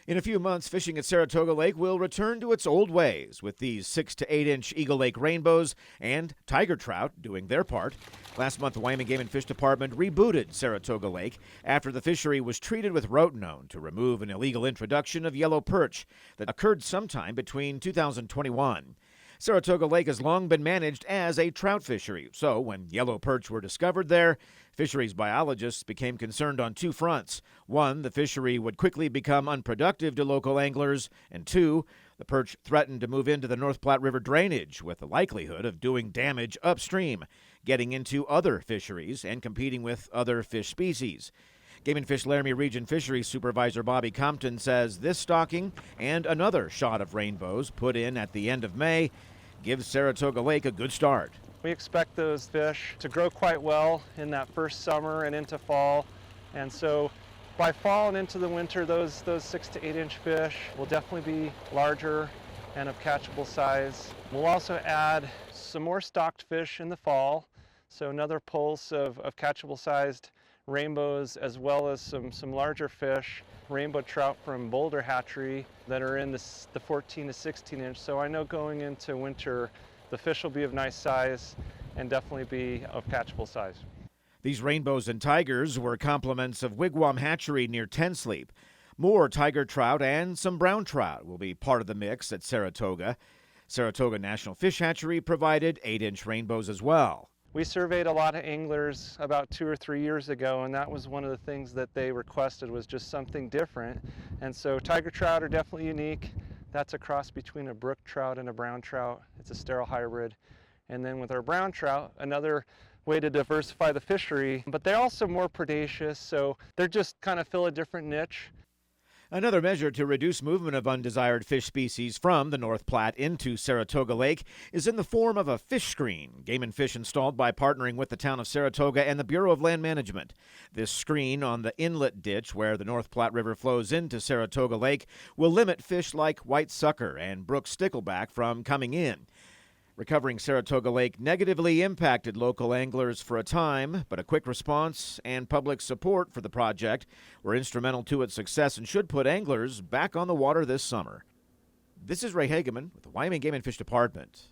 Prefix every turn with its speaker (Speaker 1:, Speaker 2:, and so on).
Speaker 1: In a few months, fishing at Saratoga Lake will return to its old ways, with these 6 to 8 inch Eagle Lake rainbows and tiger trout doing their part. Last month, the Wyoming Game and Fish Department rebooted Saratoga Lake after the fishery was treated with rotenone to remove an illegal introduction of yellow perch that occurred sometime between 2021. Saratoga Lake has long been managed as a trout fishery, so when yellow perch were discovered there, fisheries biologists became concerned on two fronts. One, the fishery would quickly become unproductive to local anglers, and two, the perch threatened to move into the North Platte River drainage with the likelihood of doing damage upstream, getting into other fisheries and competing with other fish species. Game and Fish Laramie Region Fisheries Supervisor Bobby Compton says this stocking and another shot of rainbows put in at the end of May gives Saratoga Lake a good start.
Speaker 2: We expect those fish to grow quite well in that first summer and into fall, and so by fall and into the winter, those 6 to 8 inch fish will definitely be larger and of catchable size. We'll also add some more stocked fish in the fall, so another pulse of catchable sized rainbows, as well as some larger fish, rainbow trout from Boulder Hatchery that are in the 14 to 16 inch. So I know going into winter, the fish will be of nice size and definitely be of catchable size.
Speaker 1: These rainbows and tigers were complements of Wigwam Hatchery near Ten Sleep. More tiger trout and some brown trout will be part of the mix at Saratoga. Saratoga National Fish Hatchery provided 8 inch rainbows as well.
Speaker 2: We surveyed a lot of anglers about 2 or 3 years ago, and that was one of the things that they requested, was just something different. And so tiger trout are definitely unique. That's a cross between a brook trout and a brown trout. It's a sterile hybrid. And then with our brown trout, another way to diversify the fishery, but they're also more predaceous, so they're just kind of fill a different niche.
Speaker 1: Another measure to reduce movement of undesired fish species from the North Platte into Saratoga Lake is in the form of a fish screen. Game and Fish installed by partnering with the town of Saratoga and the Bureau of Land Management. This screen on the inlet ditch where the North Platte River flows into Saratoga Lake will limit fish like white sucker and brook stickleback from coming in. Recovering Saratoga Lake negatively impacted local anglers for a time, but a quick response and public support for the project were instrumental to its success and should put anglers back on the water this summer. This is Ray Hageman with the Wyoming Game and Fish Department.